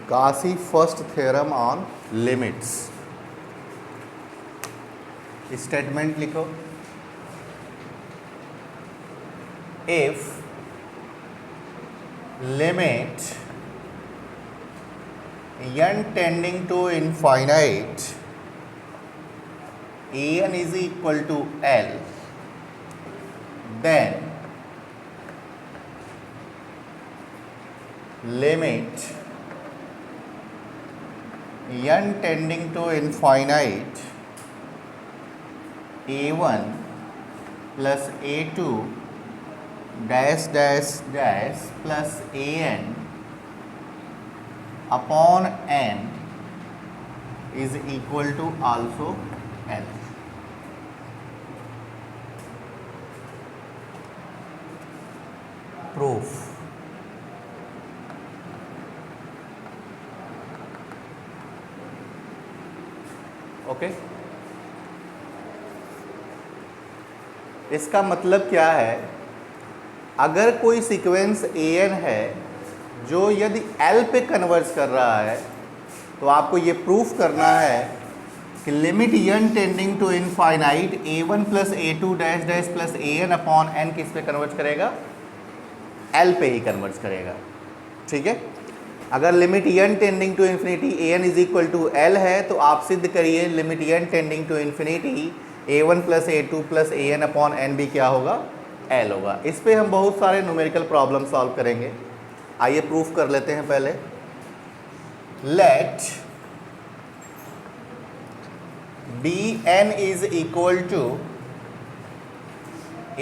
Cauchy first theorem on limits. Statement लिखो, if limit n tending to infinite an is equal to L, then limit n tending to infinite a1 plus a2 dash dash dash plus an upon n is equal to also L. Proof. Okay इसका मतलब क्या है, अगर कोई sequence an है जो यदि L पे कन्वर्ज कर रहा है तो आपको ये प्रूफ करना है कि limit n tending to infinite a1 plus a2 dash dash plus an upon n किस पे कन्वर्ज करेगा, L पे ही कन्वर्ज करेगा। ठीक है, अगर limit n tending to infinity an is equal to L है तो आप सिद्ध करिए limit n tending to infinity a1 plus a2 plus an upon n भी क्या होगा, L होगा। इस पे हम बहुत सारे न्यूमेरिकल प्रॉब्लम सॉल्व करेंगे। आइए प्रूफ कर लेते हैं पहले। Let bn is equal to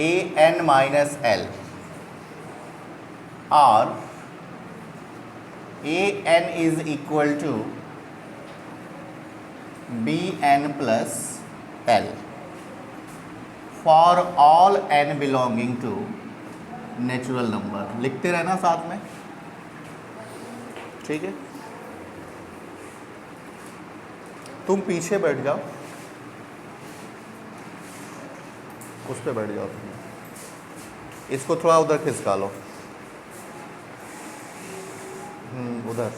an minus L और an is equal to bn plus L for all n belonging to natural number। लिखते रहना साथ में, ठीक है। तुम पीछे बैठ जाओ, उस पे बैठ जाओ, इसको थोड़ा उधर खिसका लो, उधर,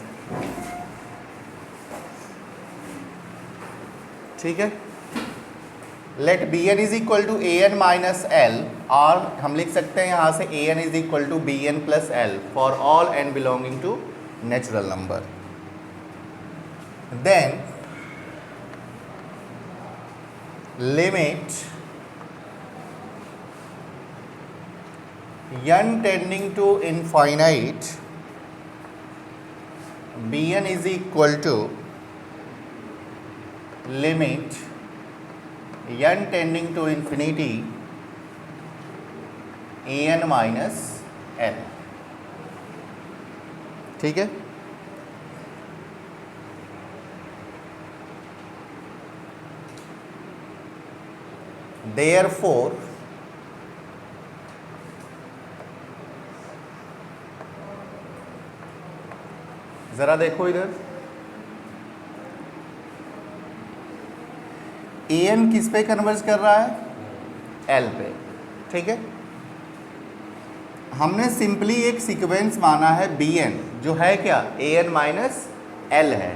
ठीक है। Let bn is equal to an minus L और हम लिख सकते हैं यहाँ से an is equal to bn plus L for all n belonging to natural number. Then limit n tending to infinite bn is equal to limit n tending to infinity an minus L। ठीक है, therefore जरा देखो इधर, an किस पे converge कर रहा है, L पे। ठीक है, हमने सिंपली एक सीक्वेंस माना है bn जो है क्या, an माइनस L है।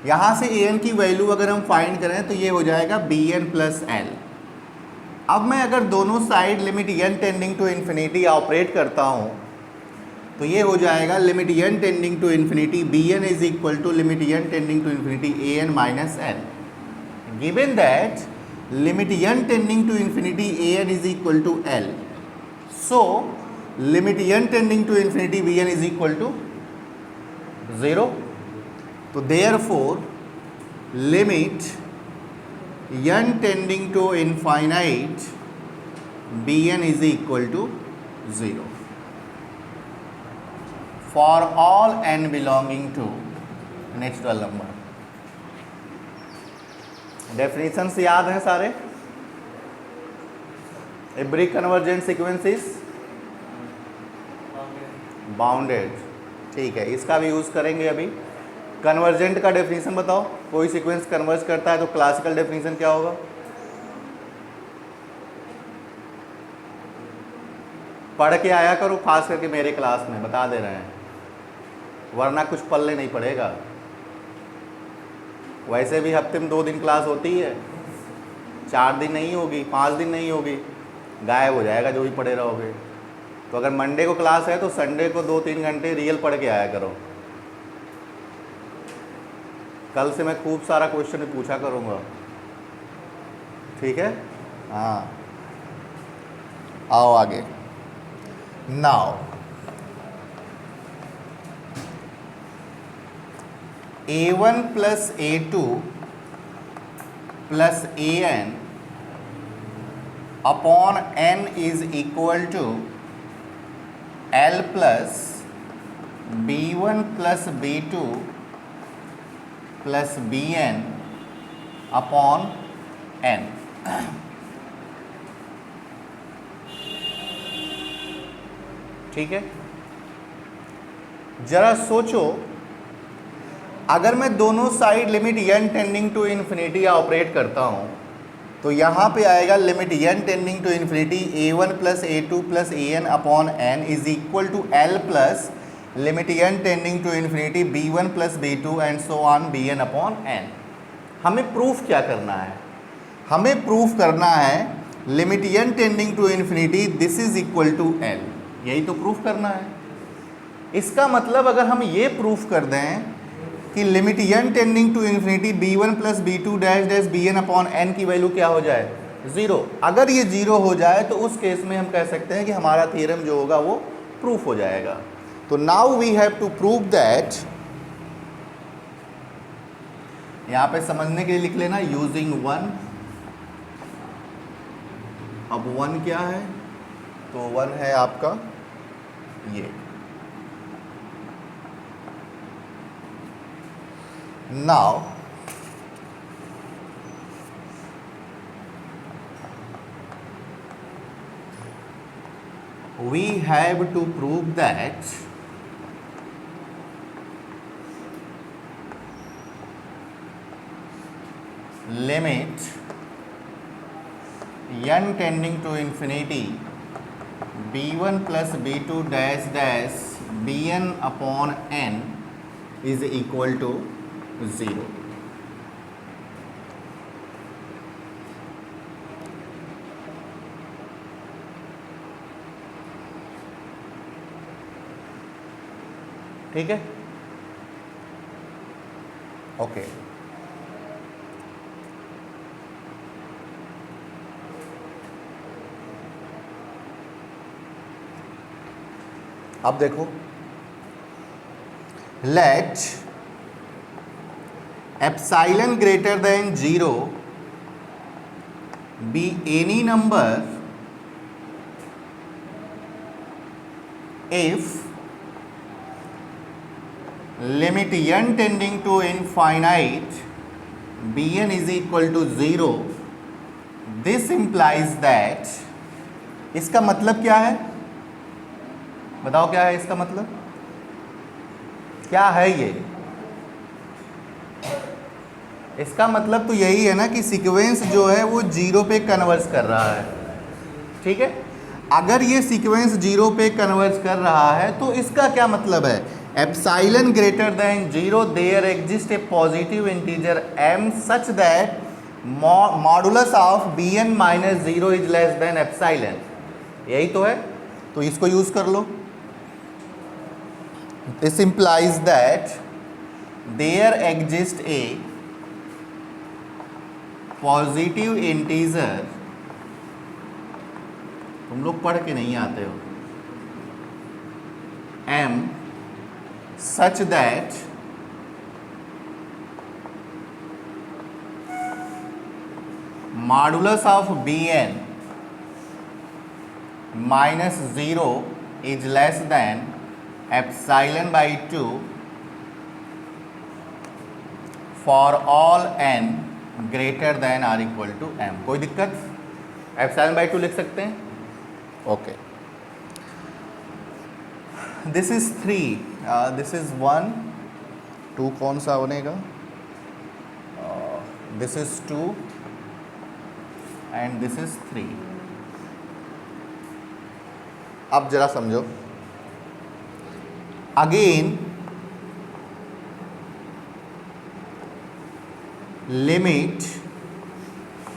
यहाँ से an की वैल्यू अगर हम फाइंड करें तो ये हो जाएगा bn प्लस L। अब मैं अगर दोनों side limit n tending to infinity operate करता हूँ तो ये हो जाएगा limit n tending to infinity bn is equal to limit n tending to infinity an minus L। Given that limit n tending to infinity an is equal to L, so limit n tending to infinity bn is equal to 0। तो therefore limit n tending to infinite bn is equal to 0 for all n belonging to natural number। Definitions याद हैं सारे। Every convergent sequence is bounded. ठीक है, इसका भी use करेंगे अभी। कन्वर्जेंट का डेफिनेशन बताओ, कोई सीक्वेंस कन्वर्ज करता है तो क्लासिकल डेफिनेशन क्या होगा? पढ़ के आया करो, खास करके मेरे क्लास में बता दे रहे हैं। वरना कुछ पल्ले नहीं पड़ेगा। वैसे भी हफ्ते में 2 दिन क्लास होती है, 4 दिन नहीं होगी, 5 दिन नहीं होगी, गायब हो जाएगा जो भी पढ़े रहोगे। तो अगर मंडे को क्लास है तो संडे को 2-3 घंटे रियल पढ़ के आया करो। कल से मैं खूब सारा क्वेश्चन पूछा करूँगा, ठीक है? हाँ, आओ आगे। Now A1 plus A2 plus AN upon N is equal to L plus B1 plus B2 plus BN upon N। ठीक है, जरा सोचो, अगर मैं दोनों side limit n tending to infinity operate करता हूं तो यहाँ पे आएगा limit n tending to infinity A1 plus A2 plus AN upon N is equal to L plus limit n tending to infinity B1 plus B2 and so on BN upon N। हमें proof क्या करना है? हमें proof करना है limit n tending to infinity this is equal to L। यही तो proof करना है। इसका मतलब अगर हम ये प्रूफ कर दें कि limit n tending to infinity B1 plus B2 dash dash BN upon N की वैल्यू क्या हो जाए? 0। अगर ये 0 हो जाए तो उस केस में हम कह सकते हैं कि हमारा थ्योरम जो होगा वो प्रूफ हो जाएगा। तो now we have to prove that, यहाँ पे समझने के लिए लिख लेना यूजिंग 1। अब 1 क्या है? तो 1 है आपका ये। Now we have to prove that limit n tending to infinity B1 plus B2 dash dash BN upon N is equal to 0। ठीक है, ओके। अब देखो, late epsilon greater than 0 be any number if limit n tending to infinite Bn is equal to 0। this implies that, इसका मतलब क्या है? बताओ क्या है इसका मतलब? क्या है ये? इसका मतलब तो यही है ना कि सीक्वेंस जो है वो 0 पे कन्वर्स कर रहा है। ठीक है, अगर ये सीक्वेंस 0 पे कन्वर्स कर रहा है तो इसका क्या मतलब है? Epsilon greater than 0 there exist a positive integer m such that modulus of Bn minus 0 is less than epsilon. यही तो है, तो इसको यूज कर लो। This implies that there exist a positive integer, तुम लोग पढ़ के नहीं आते हो, m such that modulus of Bn minus 0 is less than epsilon by 2 for all n greater than or equal to m। कोई दिक्कत? एप्सिलॉन बाई 2 लिख सकते हैं, okay. This is 3, this is 1, 2 कौन सा बनेगा? This is 2 and this is 3। अब जरा समझो, again limit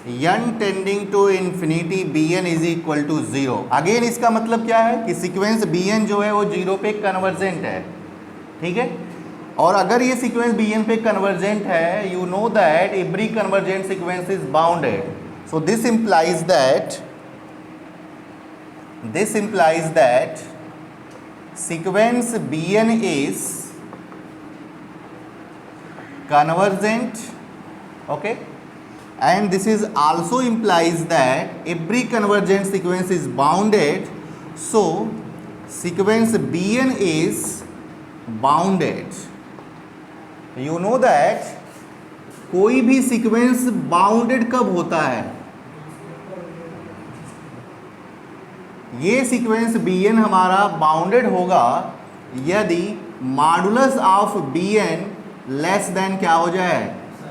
n tending to infinity bn is equal to 0। Again इसका मतलब क्या है कि सीक्वेंस bn जो है वो 0 पे कन्वर्जेंट है, ठीक है। और अगर ये सीक्वेंस bn पे कन्वर्जेंट है, you know that every convergent sequence is bounded. So this implies that sequence bn is convergent, okay, and this is also implies that every convergent sequence is bounded, so sequence bn is bounded। you know that कोई भी sequence bounded कब होता है? ये sequence bn हमारा bounded होगा यदि modulus of bn less than क्या हो जाए?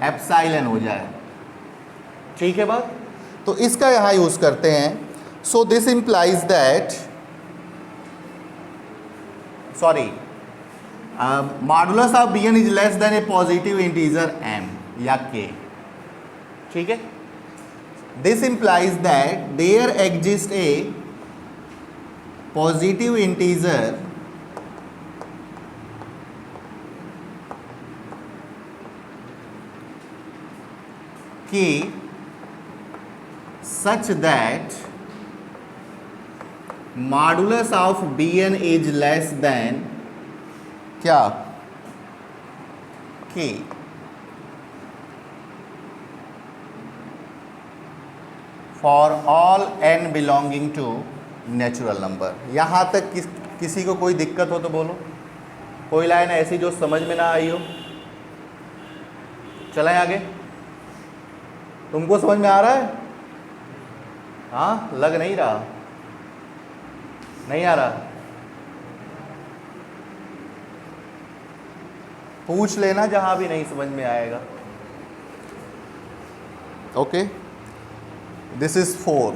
एप्सिलॉन हो जाए, ठीक है बात। तो इसका यहां यूज करते हैं। So this implies that modulus of bn is less than a positive integer m या k, ठीक है। This implies that there exist a positive integer k such that modulus of bn is less than क्या? k। For all n belonging to natural number. यहाँ तक किसी को कोई दिक्कत हो तो बोलो, कोई लाइन ऐसी जो समझ में ना आई हो। चलें आगे। तुमको समझ में आ रहा है? हाँ, लग नहीं रहा, नहीं आ रहा, पूछ लेना जहां भी नहीं समझ में आएगा। Okay, this is 4।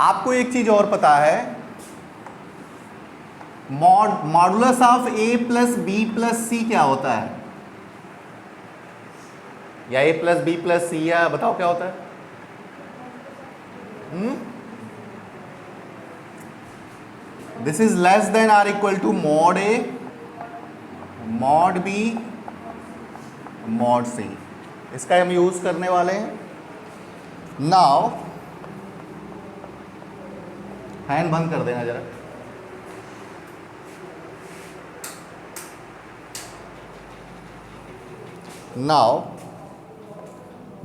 आपको एक चीज और पता है, modulus of a plus B plus C क्या होता है? या a plus B plus C, या बताओ क्या होता है? This is less than or equal to mod a mod b mod c। इसका हम यूज करने वाले हैं। नाउ फैन बंद कर देना जरा। Now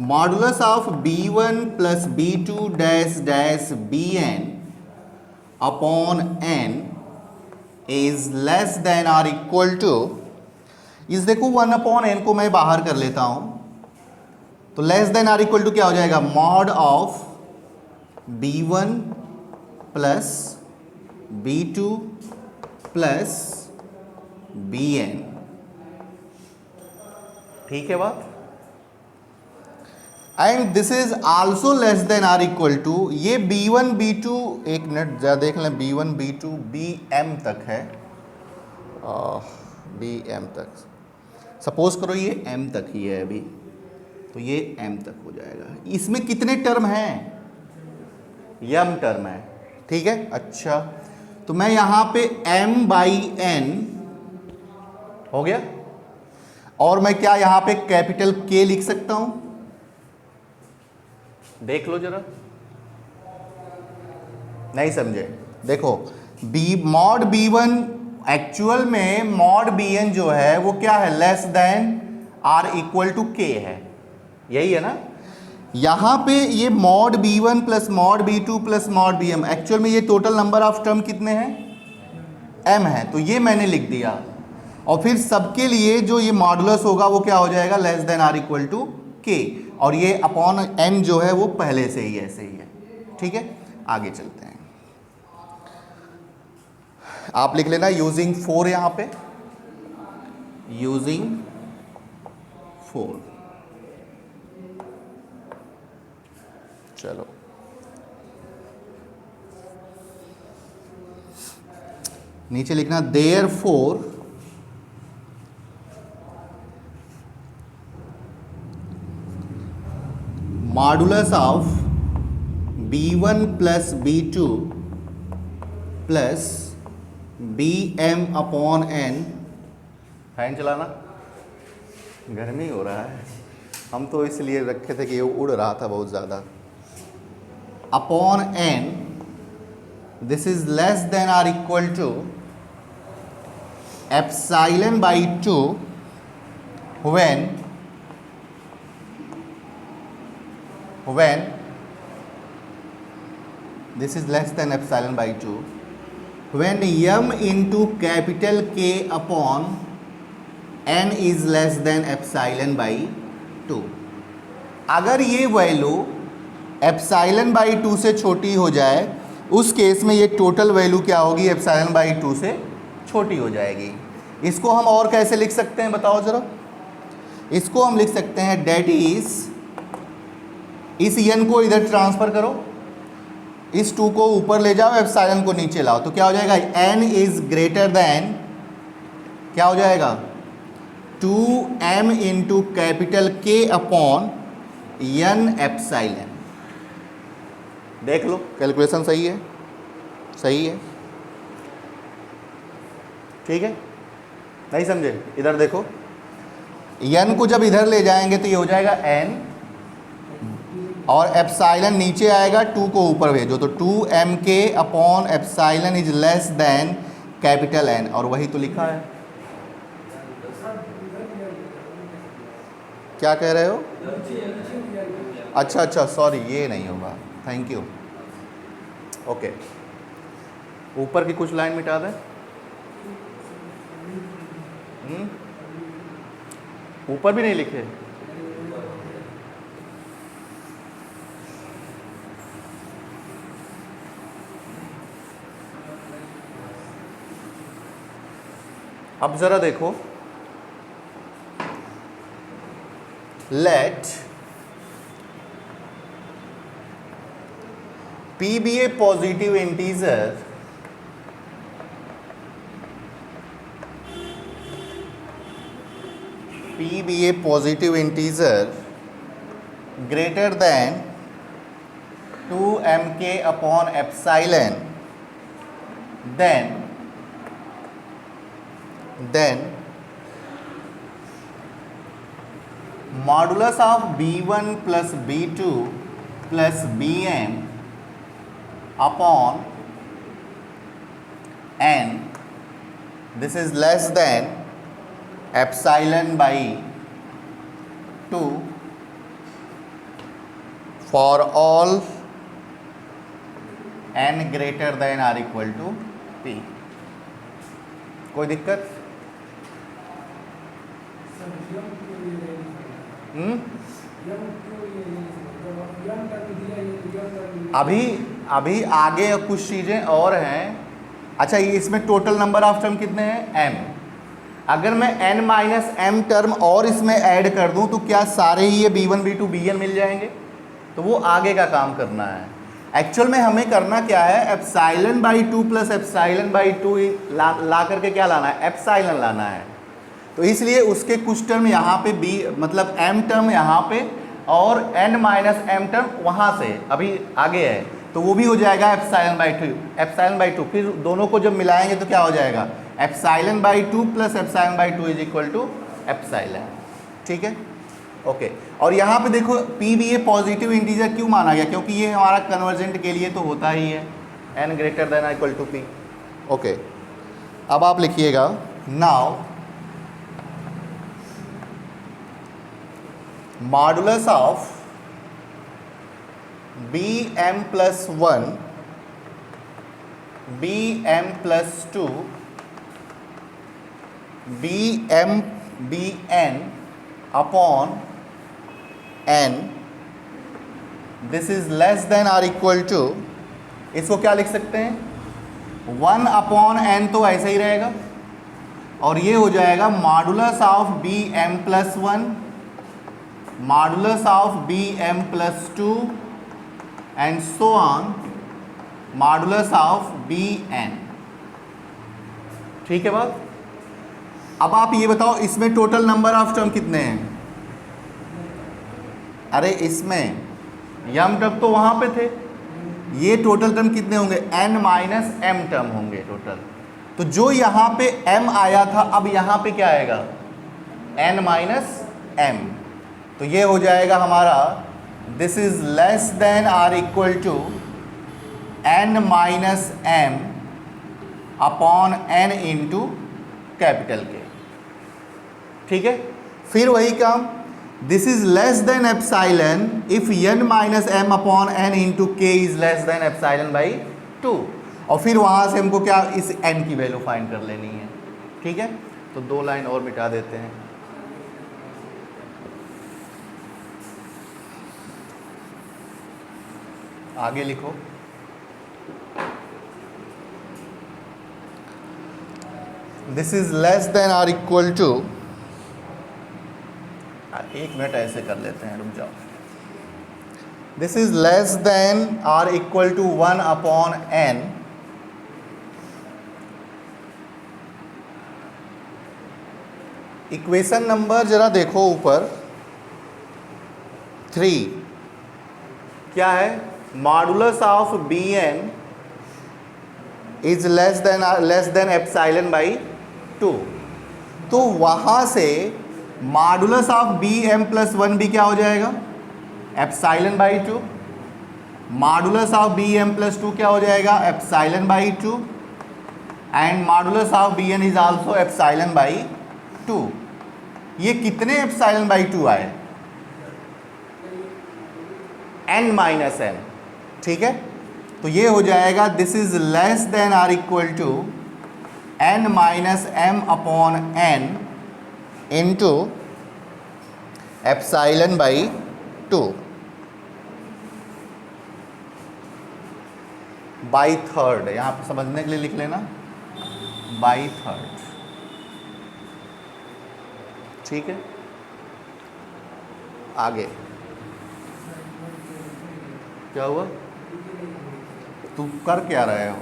modulus of b1 plus b2 dash dash bn upon n is less than or equal to, इस देखो 1 अपॉन n को मैं बाहर कर लेता हूं, तो less than or equal to क्या हो जाएगा? Mod of b1 plus b2 plus bn, ठीक है बात। And this is also less than or equal to, ये b1 b2, एक मिनट जरा देख लें, b1 b2 bm तक है, bm तक, सपोज करो ये m तक ही है अभी, तो ये m तक हो जाएगा। इसमें कितने टर्म हैं? m टर्म है, ठीक है। अच्छा, तो मैं यहां पे m बाई n हो गया, और मैं क्या यहां पे कैपिटल K लिख सकता हूं? देख लो जरा, नहीं समझे? देखो, मॉड b1 एक्चुअल में मॉड bn जो है वो क्या है? Less than or equal to k है, यही है ना। यहां पे ये mod b1 plus mod b2 plus mod bm, actual में ये टोटल नंबर ऑफ टर्म कितने हैं? m है, तो ये मैंने लिख दिया। और फिर सबके लिए जो ये मॉडुलस होगा वो क्या हो जाएगा? Less than or equal to k, और ये अपॉन n जो है वो पहले से ही ऐसे ही है, ठीक है। आगे चलते हैं, आप लिख लेना यूजिंग 4 यहां पे, यूजिंग 4। चलो, नीचे लिखना therefore modulus of b1 plus b2 plus bm upon n। Fan चलाना, गर्मी हो रहा है, हम तो इसलिए रखे थे कि ये उड़ रहा था बहुत ज़्यादा। Upon n, this is less than or equal to epsilon by 2 when this is less than epsilon by 2 when m into capital K upon n is less than epsilon by 2। अगर ये वैल्यू एप्सिलॉन बाई 2 से छोटी हो जाए उस case में ये total value क्या होगी, एप्सिलॉन बाई 2 से छोटी हो जाएगी। इसको हम और कैसे लिख सकते हैं बताओ ज़रा। इसको हम लिख सकते हैं डेट इज, इस n को इधर ट्रांसफ़र करो, इस 2 को ऊपर ले जाओ, एप्सिलॉन को नीचे लाओ, तो क्या हो जाएगा, n इज ग्रेटर देन, क्या हो जाएगा, 2m into capital K upon n epsilon. देख लो कैलकुलेशन सही है, सही है, ठीक है, नहीं समझे, इधर देखो, n को जब इधर ले जाएंगे तो ये हो जाएगा n और एप्सिलॉन नीचे आएगा, 2 को ऊपर भेजो तो 2mk upon epsilon is less then capital N, और वही तो लिखा है। क्या कह रहे हो? अच्छा अच्छा सॉरी, ये नहीं होगा, थैंक यू। ओके, ऊपर की कुछ लाइन मिटा दें, ऊपर भी नहीं लिखे। अब जरा देखो, late P be a positive integer P be a positive integer greater than 2mk upon epsilon, then modulus of b1 plus b2 plus bm upon n, this is less than epsilon by 2 for all n greater than or equal to p। कोई दिक्कत? अभी आगे कुछ चीज़ें और हैं। अच्छा, ये इसमें टोटल नंबर ऑफ टर्म कितने हैं, m। अगर मैं n माइनस m टर्म और इसमें ऐड कर दूं तो क्या सारे ही ये b1 b2 bn मिल जाएंगे? तो वो आगे का काम करना है। एक्चुअल में हमें करना क्या है, epsilon by 2 plus epsilon by 2 ला करके क्या लाना है, एप्सिलॉन लाना है। तो इसलिए उसके कुछ टर्म यहाँ पे b मतलब m टर्म यहाँ पे और n माइनस m टर्म वहाँ से अभी आगे है, तो वो भी हो जाएगा एप्सिलॉन बाई 2। फिर दोनों को जब मिलाएंगे तो क्या हो जाएगा, epsilon by 2 plus epsilon by 2 is equal to epsilon. ठीक है, ओके। और यहाँ पे देखो p भी ये पॉजिटिव इंटीजर क्यों माना गया, क्योंकि ये हमारा कन्वर्जेंट के लिए तो होता ही है, n greater than equal to p। Okay, अब आप लिखिएगा, now modulus of bm plus 1 bm plus 2 bm bn upon n, this is less than or equal to, इसको क्या लिख सकते हैं, 1 अपॉन n तो ऐसा ही रहेगा, और ये हो जाएगा modulus of bm plus 1 modulus of bm plus 2 and so on modulus of bn। ठीक है बात। अब आप ये बताओ इसमें टोटल नंबर ऑफ टर्म कितने हैं? अरे इसमें यम टर्म तो वहाँ पे थे, ये टोटल टर्म कितने होंगे? n माइनस एम टर्म होंगे टोटल। तो जो यहाँ पे m आया था अब यहाँ पे क्या आएगा? n minus M. तो ये हो जाएगा हमारा this is less than or equal to n minus M upon n into capital K. ठीक है, फिर वही काम, this is less than epsilon if n minus M upon n into K is less than epsilon by 2। और फिर वहाँ से हमको क्या इस n की वैल्यू फाइंड कर लेनी है। ठीक है, तो 2 लाइन और मिटा देते हैं। आगे लिखो, this is less than or equal to, 1 minute ऐसे कर लेते हैं, रुक जाओ। This is less than or equal to 1 upon n equation number जरा देखो ऊपर 3 क्या है? Modulus of B N is less than epsilon by 2। तो वहाँ से modulus of B M plus 1b क्या हो जाएगा? Epsilon by 2। Modulus of B M plus 2 क्या हो जाएगा? Epsilon by 2। And modulus of B N is also epsilon by 2। ये कितने एप्साइलन बाई 2 आए? n minus M. ठीक है, तो ये हो जाएगा this is less than or equal to n minus M upon n into epsilon by 2 by third. यहाँ पे समझने के लिए लिख लेना बाई थर्ड। ठीक है, आगे क्या हुआ? तू कर क्या रहे हो?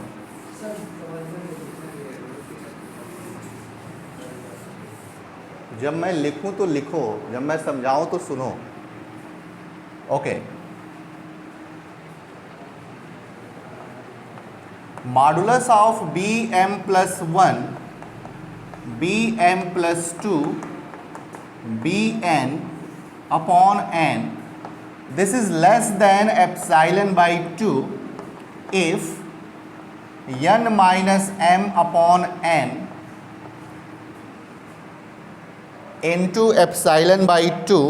जब मैं लिखूं तो लिखो, जब मैं समझाऊं तो सुनो। Okay, modulus of B M plus 1 B M plus 2 B N upon n, this is less than epsilon by 2 if n minus m upon n into epsilon by 2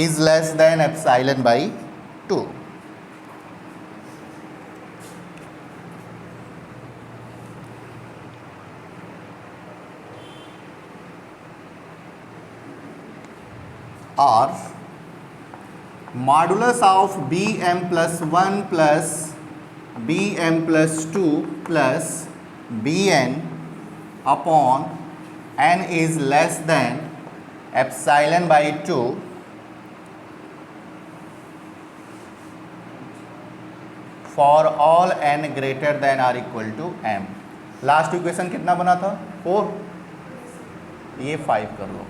is less than epsilon by 2. और modulus of B M plus 1 plus B M plus 2 plus B N upon n is less than epsilon by 2 for all n greater than or equal to m। Last equation कितना बना था? 4। ये 5 कर लो।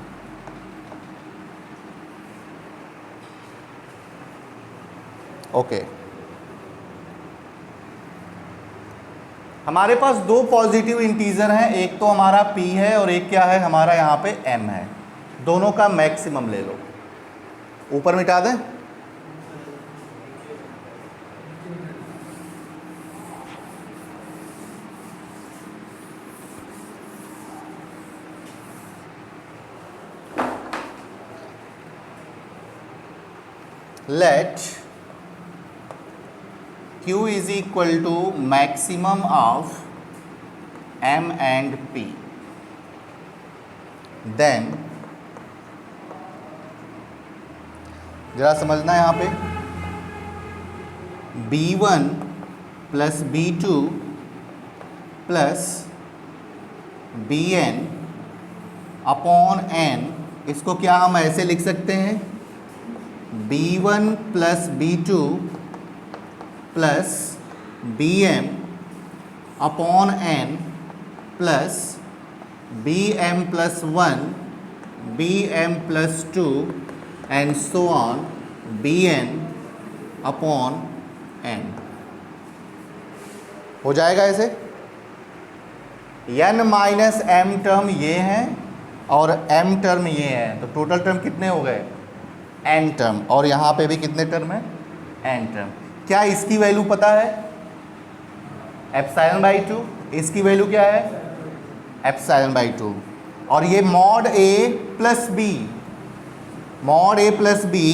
Okay, हमारे पास 2 positive integer हैं, एक तो हमारा p है और एक क्या है हमारा यहाँ पे m है। दोनों का मैक्सिमम ले लो, ऊपर मिटा दें। Let Q is equal to maximum of M and P, then जरा समझना यहाँ पे B1 plus B2 plus Bn upon n, इसको क्या हम ऐसे लिख सकते हैं? B1 plus B2 plus Bm upon N plus B M plus 1 B M plus 2 and so on B N upon N. हो जाएगा ऐसे। n माइनस एम टर्म ये है और m टर्म ये है, तो टोटल टर्म कितने हो गए? n term. और यहाँ पे भी कितने टर्म है? n term. क्या इसकी वैल्यू पता है? Epsilon by 2। इसकी वैल्यू क्या है? Epsilon by 2। और ये mod a plus B, mod a plus B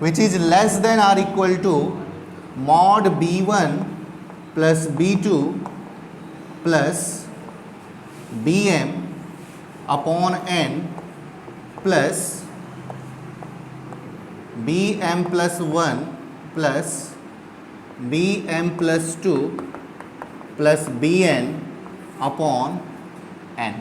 which is less than or equal to mod b1 plus b2 plus bm upon n plus bm plus 1 plus bm plus 2 plus bn upon n।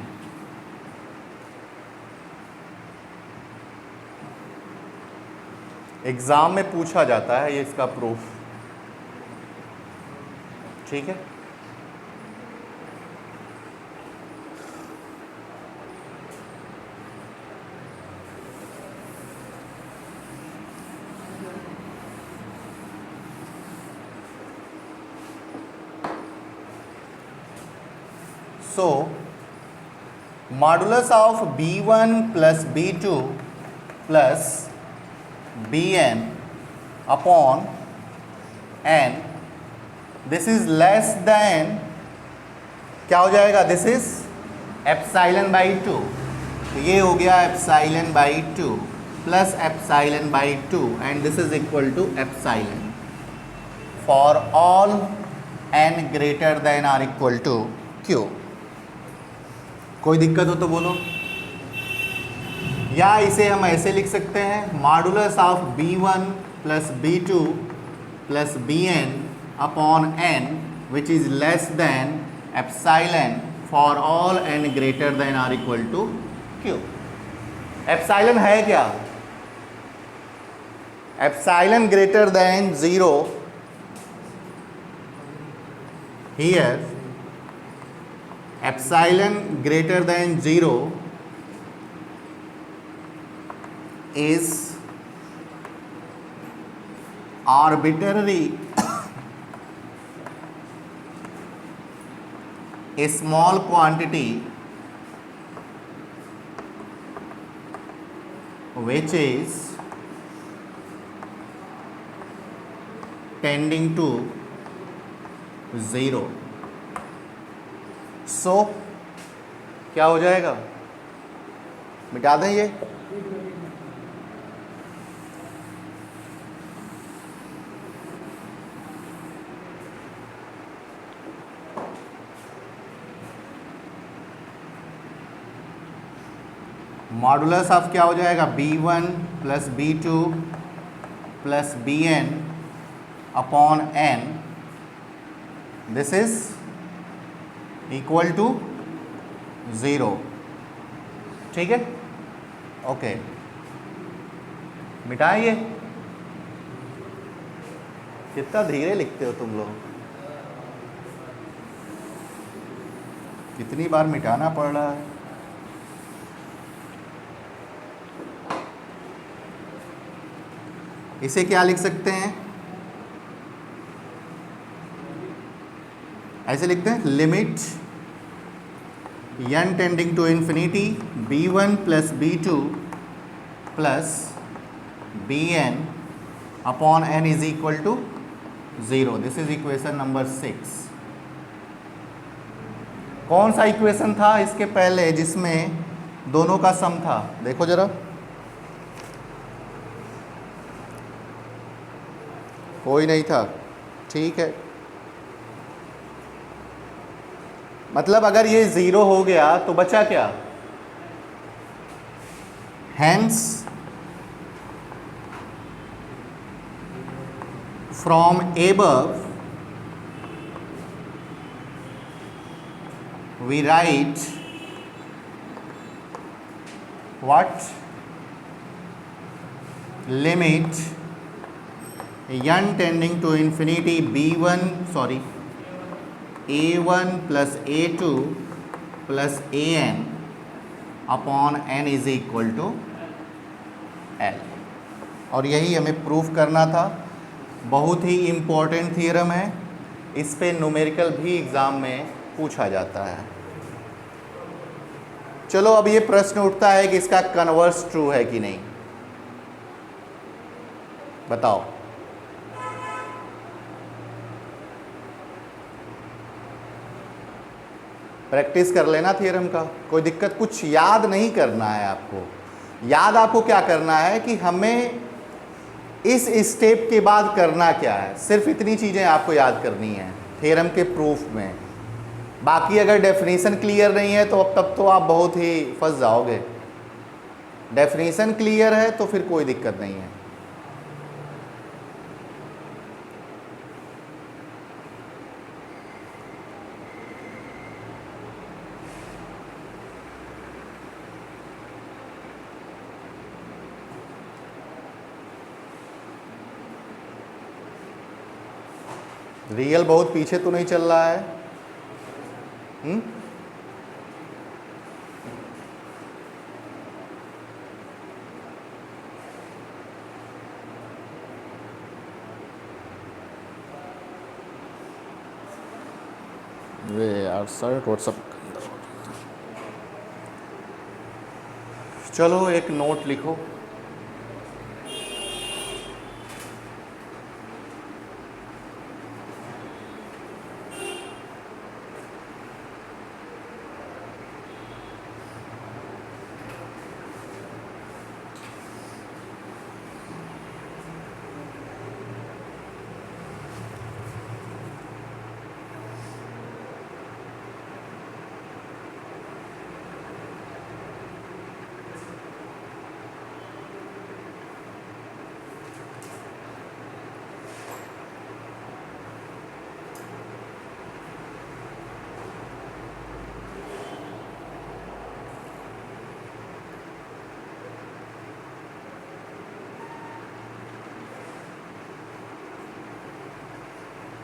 Exam में पूछा जाता है ये इसका proof, ठीक है। So, modulus of b1 plus b2 plus bn upon n, this is less than, क्या हो जाएगा? This is epsilon by 2। तो ये हो गया epsilon by 2 plus epsilon by 2 and this is equal to epsilon for all n greater than or equal to q। कोई दिक्कत हो तो बोलो। या इसे हम ऐसे लिख सकते हैं, modulus of b1 plus b2 plus bn upon n which is less than epsilon for all n greater than or equal to q। Epsilon है क्या? Epsilon greater than 0 here, epsilon greater than 0 is arbitrary a small quantity which is tending to 0। सो क्या हो जाएगा? मिटा दें ये। Modulus of क्या हो जाएगा? b1 plus b2 plus bn upon n, this is equal to 0। ठीक है, ओके। मिटाएं ये। कितना धीरे लिखते हो तुम लोग, कितनी बार मिटाना पड़ रहा है। इसे क्या लिख सकते हैं? ऐसे लिखते हैं, limit n tending to infinity b1 plus b2 plus bn upon n is equal to 0। This is equation number 6। कौन सा इक्वेशन था इसके पहले जिसमें दोनों का सम था? देखो जरा, कोई नहीं था, ठीक है। मतलब अगर ये 0 हो गया तो बचा क्या? Hence from above we write what? Limit n tending to infinity b1 sorry A1 plus A2 plus AN upon N is equal to L। और यही हमें प्रूफ करना था। बहुत ही इम्पोर्टेंट थ्योरम है, इस पे न्यूमेरिकल भी एग्ज़ाम में पूछा जाता है। चलो अब ये प्रश्न उठता है कि इसका कन्वर्स ट्रू है कि नहीं, बताओ। प्रैक्टिस कर लेना थ्योरम का, कोई दिक्कत, कुछ याद नहीं करना है आपको। याद आपको क्या करना है कि हमें इस स्टेप के बाद करना क्या है, सिर्फ इतनी चीज़ें आपको याद करनी है थ्योरम के प्रूफ में। बाकी अगर डेफिनेशन क्लियर नहीं है तो अब तब तो आप बहुत ही फंस जाओगे। डेफिनेशन क्लियर है तो फिर कोई दिक्कत नहीं है। रियल बहुत पीछे तो नहीं चल रहा है? वे यार सर व्हाट्सअप, चलो एक नोट लिखो।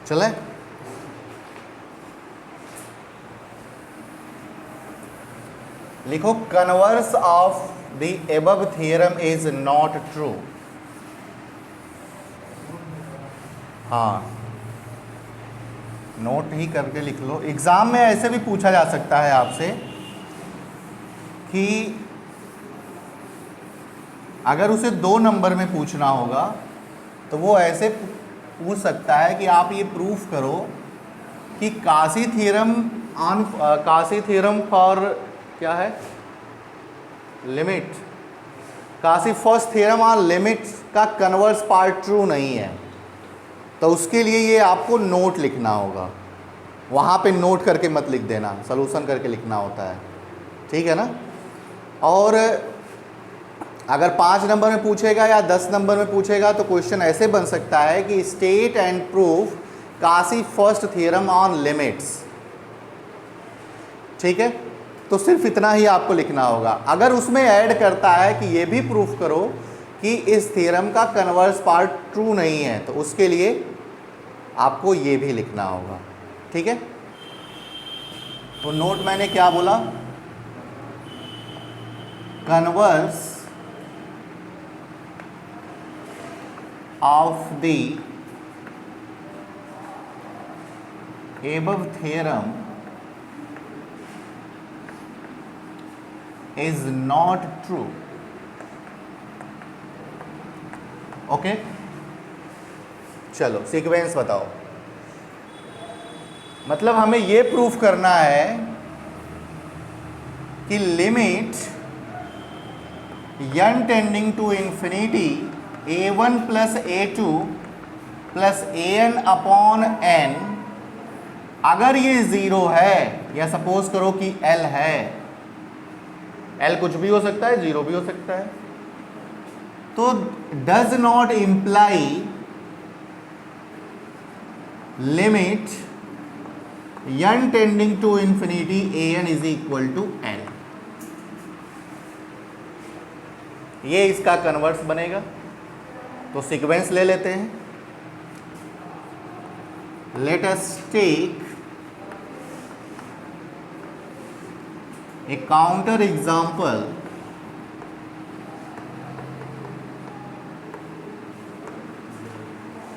चले, लिखो converse of the above theorem is not true. हाँ, नोट ही करके लिख लो। एग्जाम में ऐसे भी पूछा जा सकता है आपसे कि अगर उसे 2 नंबर में पूछना होगा तो वो ऐसे पूछ सकता है कि आप ये प्रूफ करो कि काशी थ्योरम फॉर क्या है, limit, Kashi first theorem on limit का कन्वर्स पार्ट ट्रू नहीं है। तो उसके लिए ये आपको नोट लिखना होगा, वहाँ पे नोट करके मत लिख देना, सॉल्यूशन करके लिखना होता है, ठीक है ना। और अगर 5 नंबर में पूछेगा या 10 नंबर में पूछेगा तो क्वेश्चन ऐसे बन सकता है कि state and proof Kashi first theorem on limits, ठीक है। तो सिर्फ इतना ही आपको लिखना होगा। अगर उसमें ऐड करता है कि ये भी प्रूफ करो कि इस थ्योरम का कन्वर्स पार्ट ट्रू नहीं है, तो उसके लिए आपको ये भी लिखना होगा, ठीक है। तो नोट मैंने क्या बोला, converse of the above theorem is not true, okay. चलो सीक्वेंस बताओ। मतलब हमें ये प्रूफ करना है कि limit n tending to infinity a1 plus a2 plus an upon n, अगर ये 0 है, या सपोज करो कि l है, l कुछ भी हो सकता है, 0 भी हो सकता है, तो does not imply limit n tending to infinity an is equal to n। ये इसका कन्वर्स बनेगा। तो सीक्वेंस ले लेते हैं। Let us take A counter example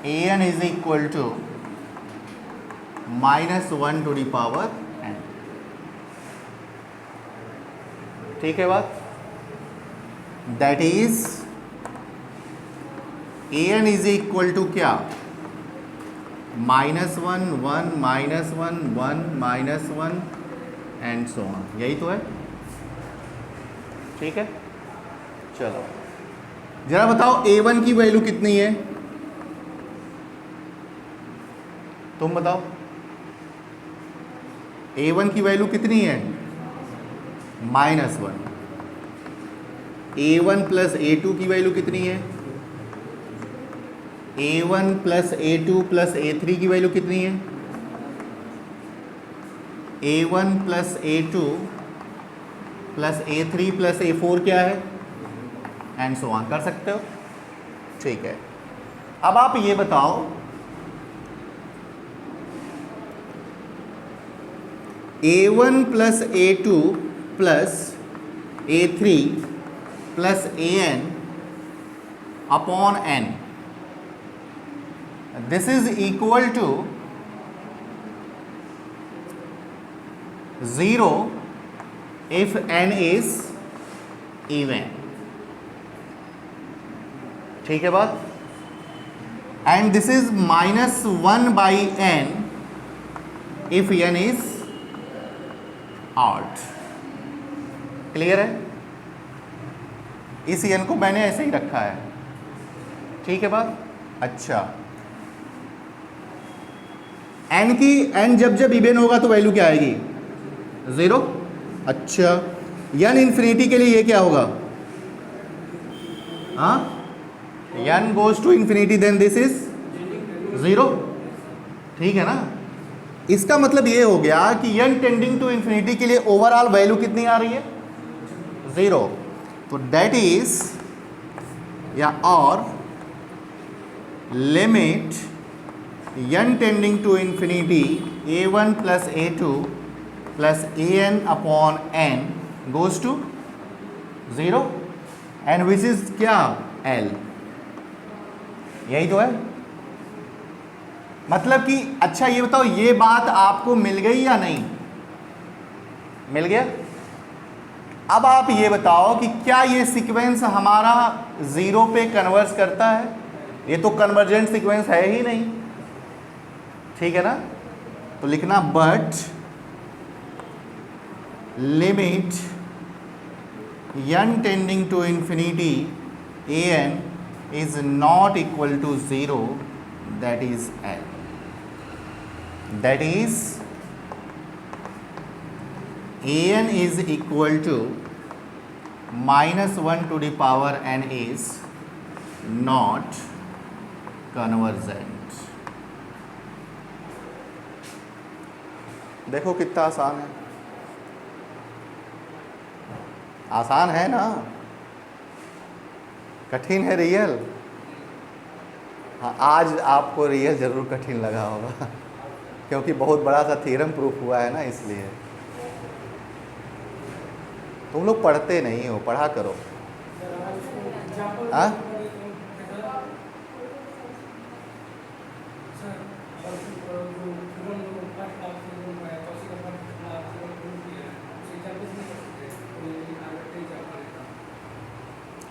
an is equal to -1 to the power n. ठीक है बात? That is an is equal to क्या? -1 1 -1 1 -1 एंड सो ऑन, यही तो है। ठीक है, चलो जरा बताओ a1 की वैल्यू कितनी है, तुम बताओ a1 की वैल्यू कितनी है? -1। a1 प्लस a2 की वैल्यू कितनी है? a1 plus a2 plus a3 की वैल्यू कितनी है? a1 plus a2 plus a3 plus a4 क्या है? एंड सो ऑन कर सकते हो। ठीक है, अब आप ये बताओ a1 plus a2 plus a3 plus an upon n, this is equal to 0 if n is even। ठीक है बात? And this is -1 by n if n is odd। Clear है? इस n को मैंने ऐसे ही रखा है। ठीक है बात? अच्छा, n की n जब इवन होगा तो वैल्यू क्या आएगी? 0। अच्छा, n इन्फिनिटी के लिए ये क्या होगा? हाँ, n goes to infinity then this is 0। ठीक है ना? इसका मतलब ये हो गया कि n टेंडिंग टू इन्फिनिटी के लिए ओवरऑल वैल्यू कितनी आ रही है? 0। तो दैट इज या और limit n tending to infinity a1 plus a2 plus an upon n goes to 0 and which is क्या? l। यही तो है मतलब कि। अच्छा ये बताओ, ये बात आपको मिल गई या नहीं? मिल गया। अब आप ये बताओ कि क्या ये सीक्वेंस हमारा 0 पे कन्वर्स करता है? ये तो कन्वर्जेंट सीक्वेंस है ही नहीं। ठीक है ना? तो लिखना but limit n tending to infinity an is not equal to 0, that is n। that is an is equal to -1 to the power n is not convergent। देखो कितना आसान है। आसान है ना? कठिन है रियल? हाँ, आज आपको रियल ज़रूर कठिन लगा होगा क्योंकि बहुत बड़ा सा थ्योरम प्रूफ हुआ है ना, इसलिए। तुम लोग पढ़ते नहीं हो, पढ़ा करो। हाँ,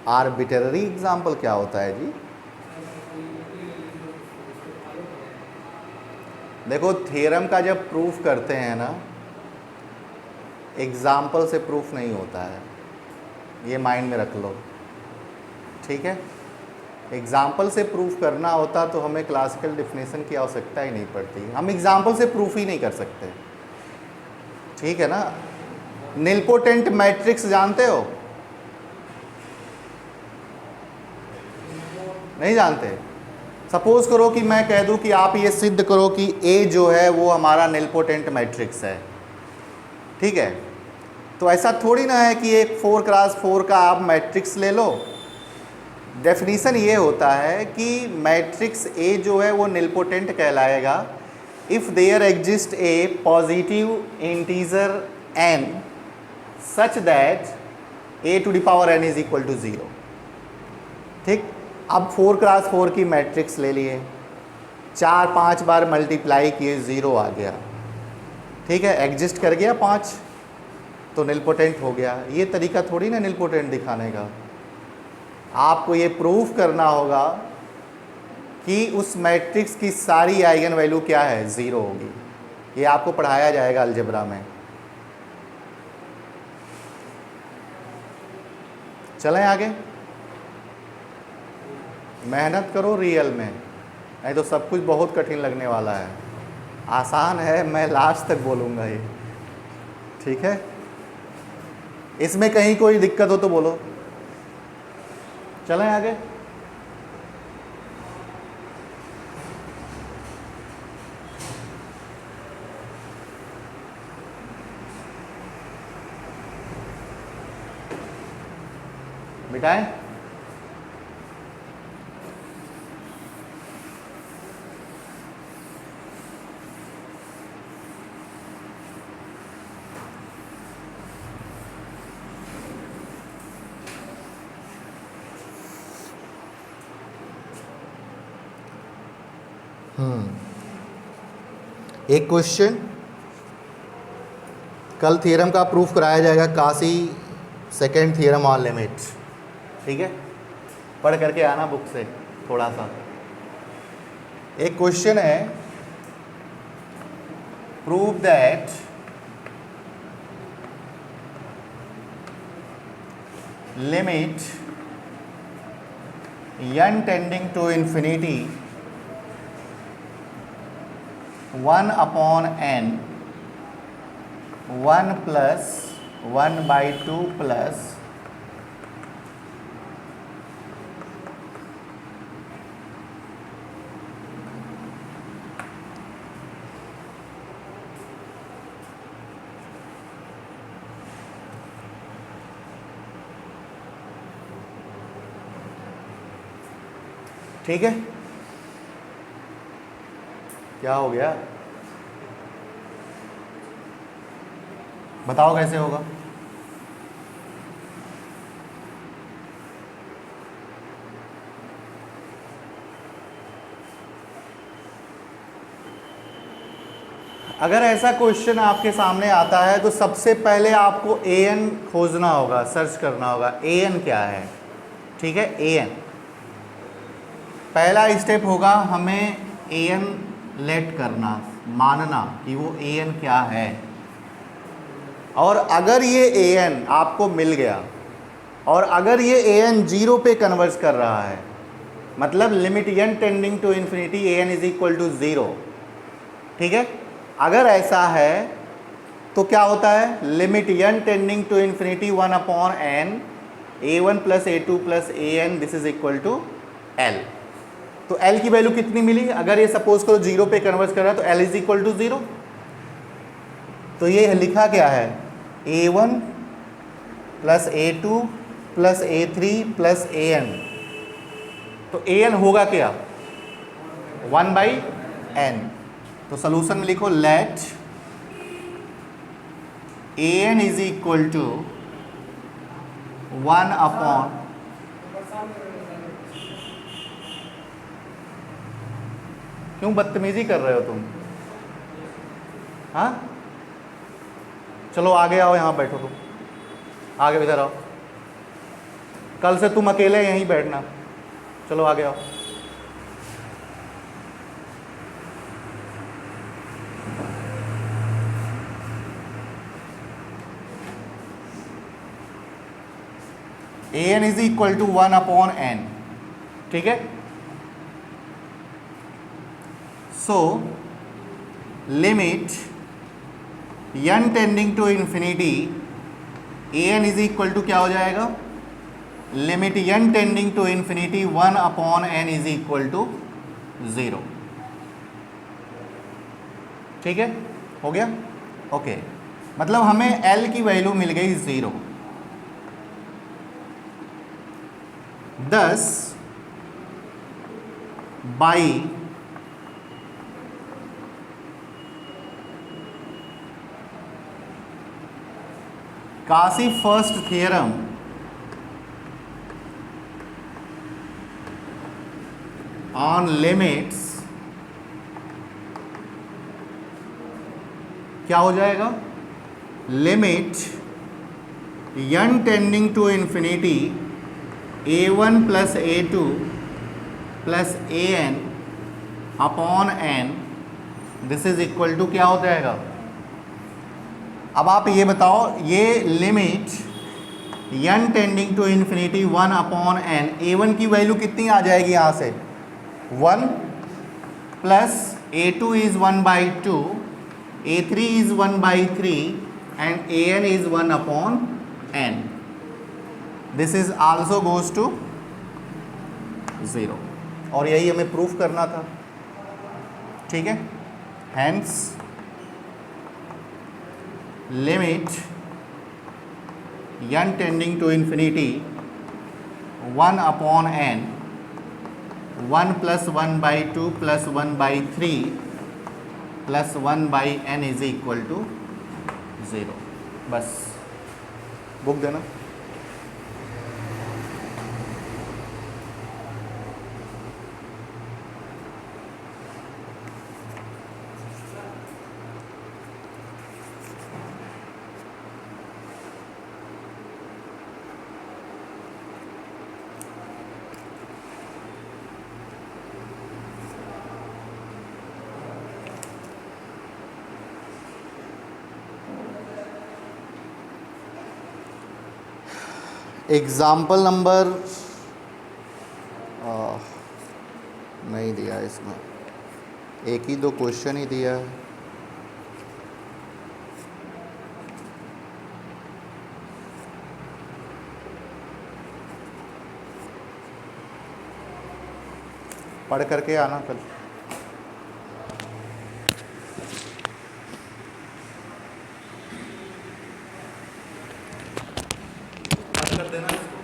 आर्बिट्ररी एग्जाम्पल क्या होता है जी? देखो, थ्योरम का जब प्रूफ करते हैं ना, एग्जाम्पल से प्रूफ नहीं होता है, ये माइंड में रख लो। ठीक है? एग्जाम्पल से प्रूफ करना होता तो हमें क्लासिकल डेफिनेशन की आवश्यकता ही नहीं पड़ती। हम एग्जाम्पल से प्रूफ ही नहीं कर सकते। ठीक है ना? निलपोटेंट मैट्रिक्स जानते हो? नहीं जानते? सपोज करो कि मैं कह दूं कि आप ये सिद्ध करो कि A जो है वो हमारा निलपोटेंट मैट्रिक्स है। ठीक है? तो ऐसा थोड़ी ना है कि एक 4x4 का आप मैट्रिक्स ले लो। डेफिनीशन ये होता है कि मैट्रिक्स A जो है वो निलपोटेंट कहलाएगा if there exist a positive integer n such that A to the power N is equal to 0। ठीक, अब 4 क्रॉस 4 की मैट्रिक्स ले लिए, 4-5 बार मल्टीप्लाई किए, 0 आ गया। ठीक है, एग्जिस्ट कर गया 5 तो निलपोटेंट हो गया। ये तरीका थोड़ी ना निलपोटेंट दिखाने का, आपको ये प्रूफ करना होगा कि उस मैट्रिक्स की सारी आइगन वैल्यू क्या है, 0 होगी। ये आपको पढ़ाया जाएगा अलजेब्रा में। चलें आगे, मेहनत करो रियल में, नहीं तो सब कुछ बहुत कठिन लगने वाला है। आसान है, मैं लास्ट तक बोलूँगा ये, ठीक है। इसमें कहीं कोई दिक्कत हो तो बोलो। चलें आगे। मिटाएं। एक क्वेश्चन, कल थ्योरम का प्रूफ कराया जाएगा, Kashi second theorem on limit. ठीक है, पढ़ करके आना बुक से थोड़ा सा। एक क्वेश्चन है, prove that limit n tending to infinity 1 upon n 1 plus 1/2 plus ठीक है। क्या हो गया, बताओ कैसे होगा। अगर ऐसा क्वेश्चन आपके सामने आता है तो सबसे पहले आपको an खोजना होगा, सर्च करना होगा an क्या है। ठीक है, an पहला स्टेप होगा, हमें an लेट करना, मानना कि वो an क्या है। और अगर ये an आपको मिल गया और अगर ये an 0 पे कन्वर्ज कर रहा है, मतलब limit n tending to infinity an is equal to 0। ठीक है, अगर ऐसा है तो क्या होता है, limit n tending to infinity 1 upon n a1 plus a2 plus an this is equal to l। तो l की वैल्यू कितनी मिली, अगर ये सपोज करो 0 पे कन्वर्ट कर रहा है तो l इज इक्वल टू 0। तो ये लिखा क्या है, a1 plus a2 plus a3 plus an। तो an होगा क्या, 1/n। तो सोल्यूशन में लिखो let an is equal to 1 upon, क्यों बदतमीजी कर रहे हो तुम, हाँ। चलो आगे आओ, यहाँ बैठो तुम, आगे इधर आओ, कल से तुम अकेले यहीं बैठना। चलो आगे आओ। an is equal to 1 upon n। ठीक है, so limit n tending to infinity an is equal to क्या हो जाएगा, limit n tending to infinity 1 upon n is equal to 0। ठीक है, हो गया, ओके। मतलब हमें l की वैल्यू मिल गई 0। thus by Cauchy first theorem on limits क्या हो जाएगा, limit n tending to infinity a1 plus a2 plus an upon n, this is equal to क्या हो जाएगा। अब आप ये बताओ, ये limit n tending to infinity 1 upon n, a1 की वैल्यू कितनी आ जाएगी यहाँ से 1 plus a2 is 1/2, a3 is 1/3 and an is 1 upon n. This is also goes to 0 और यही हमें प्रूफ करना था, ठीक है। Hence limit n tending to infinity 1 upon n, 1 plus 1/2 plus 1/3 plus 1/n is equal to 0। बस book देना। Example number नहीं दिया है इसमें, एक ही दो क्वेश्चन ही दिया है। पढ़ करके आना कल। कर देना इसको।